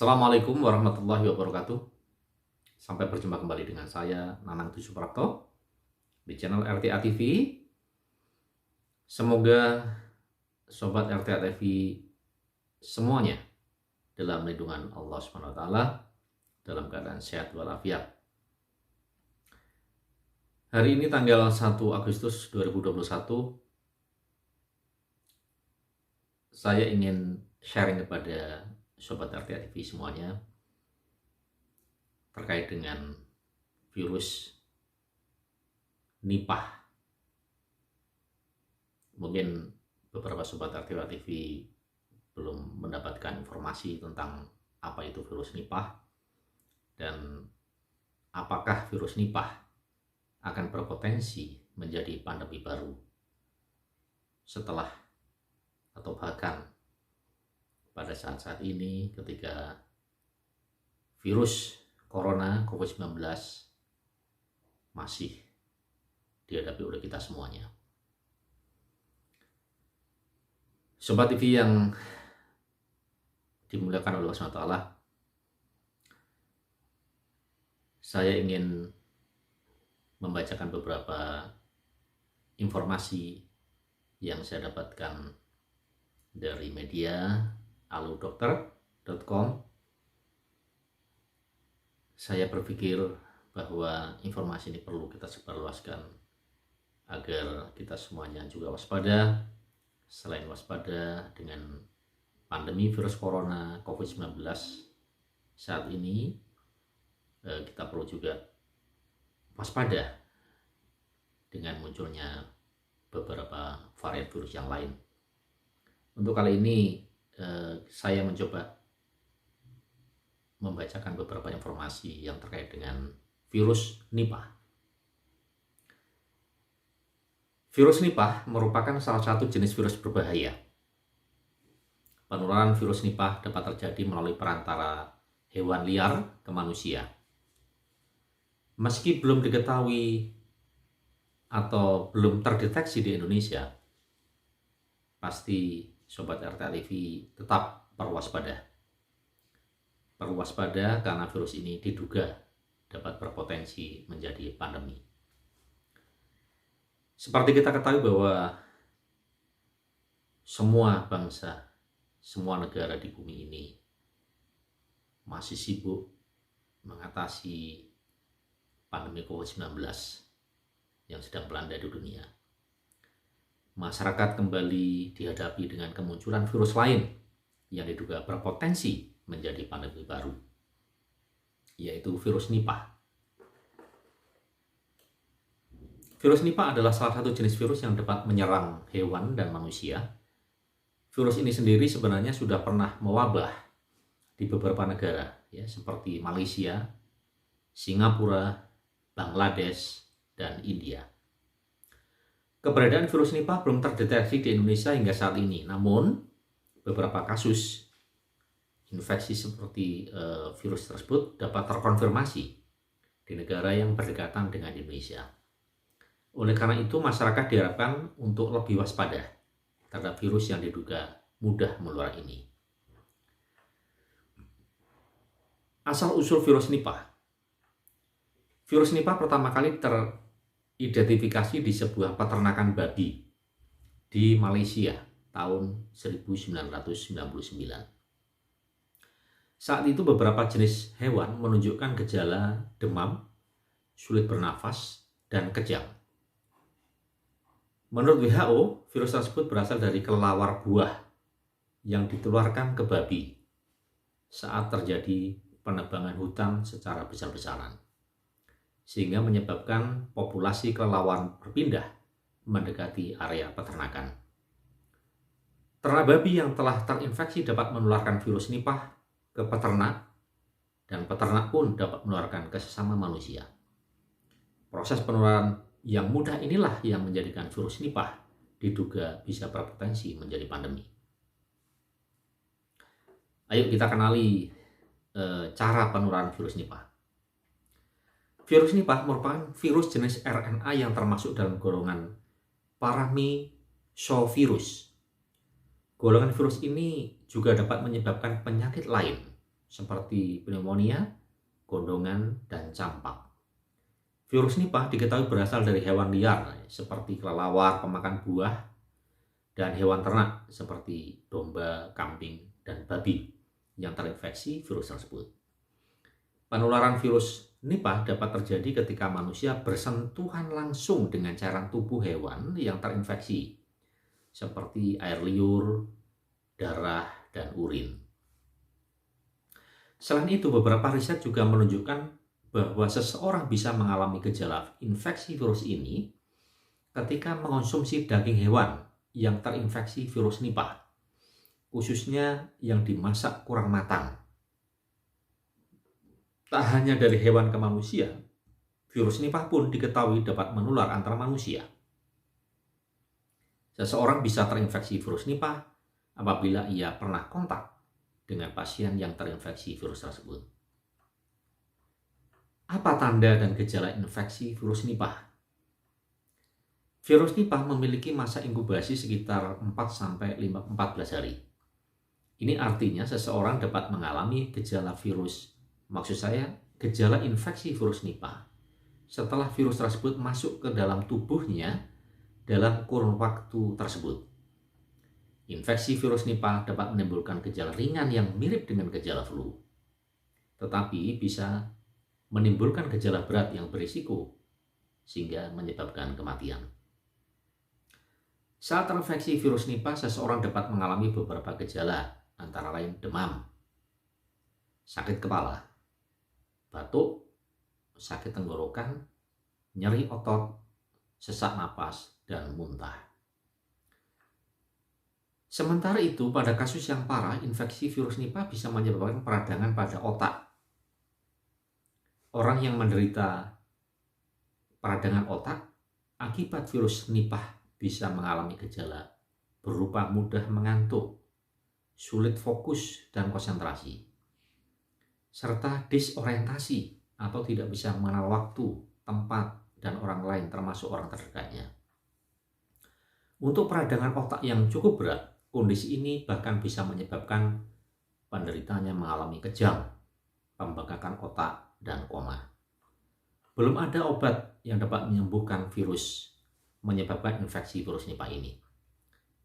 Assalamualaikum warahmatullahi wabarakatuh. Sampai berjumpa kembali dengan saya, Nanang Dwi Suprapto, di channel RTA TV. Semoga Sobat RTA TV semuanya dalam lindungan Allah SWT, dalam keadaan sehat walafiat. Hari ini tanggal 1 Agustus 2021, saya ingin sharing kepada Sobat RTA TV semuanya terkait dengan virus Nipah. Mungkin beberapa Sobat RTA TV belum mendapatkan informasi tentang apa itu virus Nipah dan apakah virus Nipah akan berpotensi menjadi pandemi baru setelah atau bahkan pada saat-saat ini ketika virus corona COVID-19 masih dihadapi oleh kita semuanya. Sobat TV yang dimuliakan oleh Allah SWT, saya ingin membacakan beberapa informasi yang saya dapatkan dari media aludokter.com. Saya berpikir bahwa informasi ini perlu kita sebarluaskan agar kita semuanya juga waspada. Selain waspada dengan pandemi virus corona COVID-19 saat ini, kita perlu juga waspada dengan munculnya beberapa varian virus yang lain. Untuk kali ini saya mencoba membacakan beberapa informasi yang terkait dengan virus Nipah. Virus Nipah merupakan salah satu jenis virus berbahaya. Penularan virus Nipah dapat terjadi melalui perantara hewan liar ke manusia. Meski belum diketahui atau belum terdeteksi di Indonesia, pasti Sobat RTA TV tetap berwaspada. Berwaspada karena virus ini diduga dapat berpotensi menjadi pandemi. Seperti kita ketahui bahwa semua bangsa, semua negara di bumi ini masih sibuk mengatasi pandemi COVID-19 yang sedang melanda di dunia. Masyarakat kembali dihadapi dengan kemunculan virus lain yang diduga berpotensi menjadi pandemi baru, yaitu virus Nipah. Virus Nipah adalah salah satu jenis virus yang dapat menyerang hewan dan manusia. Virus ini sendiri sebenarnya sudah pernah mewabah di beberapa negara, ya, seperti Malaysia, Singapura, Bangladesh, dan India. Keberadaan virus Nipah belum terdeteksi di Indonesia hingga saat ini, namun beberapa kasus infeksi seperti virus tersebut dapat terkonfirmasi di negara yang berdekatan dengan Indonesia. Oleh karena itu, masyarakat diharapkan untuk lebih waspada terhadap virus yang diduga mudah menular ini. Asal-usul virus Nipah. Virus Nipah pertama kali teridentifikasi di sebuah peternakan babi di Malaysia tahun 1999. Saat itu beberapa jenis hewan menunjukkan gejala demam, sulit bernafas, dan kejang. Menurut WHO, virus tersebut berasal dari kelelawar buah yang ditularkan ke babi saat terjadi penebangan hutan secara besar-besaran, sehingga menyebabkan populasi kelelawar berpindah mendekati area peternakan. Ternak babi yang telah terinfeksi dapat menularkan virus Nipah ke peternak, dan peternak pun dapat menularkan ke sesama manusia. Proses penularan yang mudah inilah yang menjadikan virus Nipah diduga bisa berpotensi menjadi pandemi. Ayo kita kenali cara penularan virus Nipah. Virus Nipah merupakan virus jenis RNA yang termasuk dalam golongan paramyxovirus. Golongan virus ini juga dapat menyebabkan penyakit lain seperti pneumonia, gondongan, dan campak. Virus Nipah diketahui berasal dari hewan liar seperti kelelawar pemakan buah dan hewan ternak seperti domba, kambing, dan babi yang terinfeksi virus tersebut. Penularan virus Nipah dapat terjadi ketika manusia bersentuhan langsung dengan cairan tubuh hewan yang terinfeksi seperti air liur, darah, dan urin. Selain itu, beberapa riset juga menunjukkan bahwa seseorang bisa mengalami gejala infeksi virus ini ketika mengonsumsi daging hewan yang terinfeksi virus Nipah, khususnya yang dimasak kurang matang. Tak hanya dari hewan ke manusia, virus Nipah pun diketahui dapat menular antara manusia. Seseorang bisa terinfeksi virus Nipah apabila ia pernah kontak dengan pasien yang terinfeksi virus tersebut. Apa tanda dan gejala infeksi virus Nipah? Virus Nipah memiliki masa inkubasi sekitar 4-14 hari. Ini artinya seseorang dapat mengalami gejala gejala infeksi virus Nipah setelah virus tersebut masuk ke dalam tubuhnya dalam kurun waktu tersebut. Infeksi virus Nipah dapat menimbulkan gejala ringan yang mirip dengan gejala flu, tetapi bisa menimbulkan gejala berat yang berisiko sehingga menyebabkan kematian. Saat terinfeksi virus Nipah, seseorang dapat mengalami beberapa gejala, antara lain demam, sakit kepala, batuk, sakit tenggorokan, nyeri otot, sesak napas, dan muntah. Sementara itu, pada kasus yang parah, infeksi virus Nipah bisa menyebabkan peradangan pada otak. Orang yang menderita peradangan otak akibat virus Nipah bisa mengalami gejala berupa mudah mengantuk, sulit fokus dan konsentrasi, serta disorientasi atau tidak bisa mengenal waktu, tempat, dan orang lain termasuk orang terdekatnya. Untuk peradangan otak yang cukup berat, kondisi ini bahkan bisa menyebabkan penderitanya mengalami kejang, pembengkakan otak, dan koma. Belum ada obat yang dapat menyembuhkan virus menyebabkan infeksi virus Nipah ini.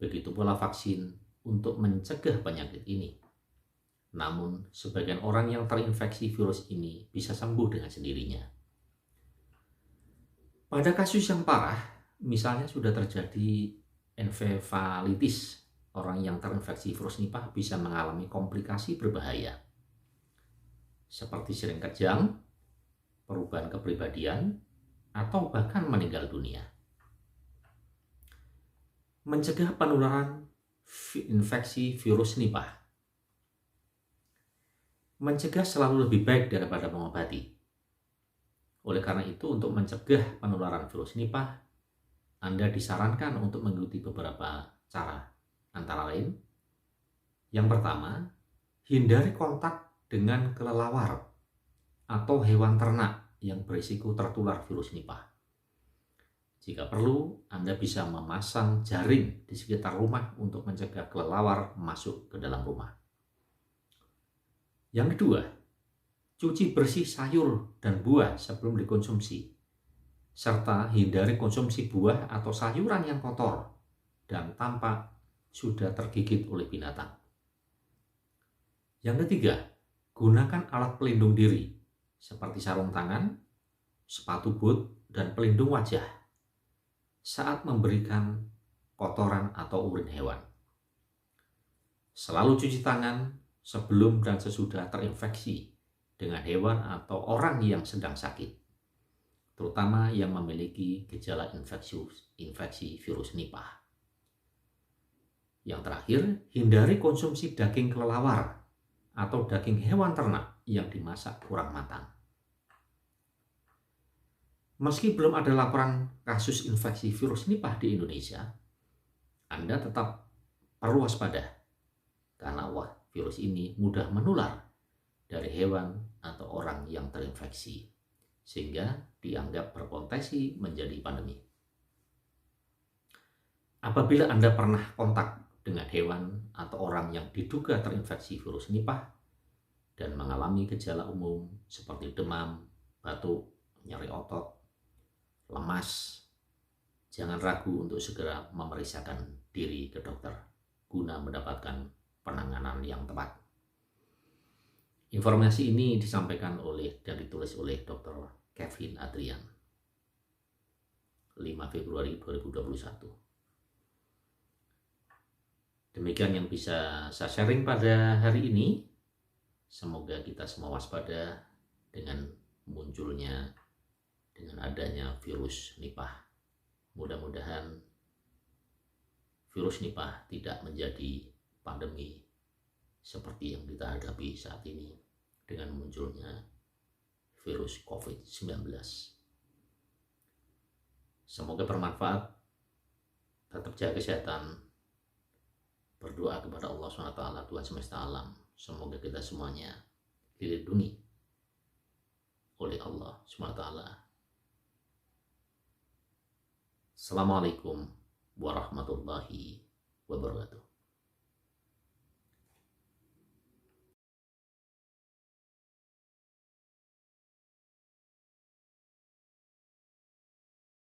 Begitu pula vaksin untuk mencegah penyakit ini. Namun, sebagian orang yang terinfeksi virus ini bisa sembuh dengan sendirinya. Pada kasus yang parah, misalnya sudah terjadi encefalitis, orang yang terinfeksi virus Nipah bisa mengalami komplikasi berbahaya, seperti sering kejang, perubahan kepribadian, atau bahkan meninggal dunia. Mencegah penularan infeksi virus Nipah. Mencegah selalu lebih baik daripada mengobati. Oleh karena itu, untuk mencegah penularan virus Nipah, Anda disarankan untuk mengikuti beberapa cara. Antara lain, yang pertama, hindari kontak dengan kelelawar atau hewan ternak yang berisiko tertular virus Nipah. Jika perlu, Anda bisa memasang jaring di sekitar rumah untuk mencegah kelelawar masuk ke dalam rumah. Yang kedua, cuci bersih sayur dan buah sebelum dikonsumsi, serta hindari konsumsi buah atau sayuran yang kotor dan tampak sudah tergigit oleh binatang. Yang ketiga, gunakan alat pelindung diri seperti sarung tangan, sepatu boot, dan pelindung wajah saat memberikan kotoran atau urin hewan. Selalu cuci tangan sebelum dan sesudah terinfeksi dengan hewan atau orang yang sedang sakit, terutama yang memiliki gejala infeksi virus Nipah. Yang terakhir, hindari konsumsi daging kelelawar atau daging hewan ternak yang dimasak kurang matang. Meski belum ada laporan kasus infeksi virus Nipah di Indonesia, Anda tetap perlu waspada karena virus ini mudah menular dari hewan atau orang yang terinfeksi, sehingga dianggap berpotensi menjadi pandemi. Apabila Anda pernah kontak dengan hewan atau orang yang diduga terinfeksi virus Nipah, dan mengalami gejala umum seperti demam, batuk, nyeri otot, lemas, jangan ragu untuk segera memeriksakan diri ke dokter guna mendapatkan penanganan yang tepat. Informasi ini disampaikan oleh dan ditulis oleh Dr. Kevin Adrian, 5 Februari 2021. Demikian yang bisa saya sharing pada hari ini. Semoga kita semua waspada dengan adanya virus Nipah. Mudah-mudahan virus Nipah tidak menjadi pandemi seperti yang kita hadapi saat ini dengan munculnya virus COVID-19. Semoga bermanfaat. Tetap jaga kesehatan. Berdoa kepada Allah SWT, Tuhan semesta alam. Semoga kita semuanya dilindungi oleh Allah SWT. Assalamualaikum warahmatullahi wabarakatuh.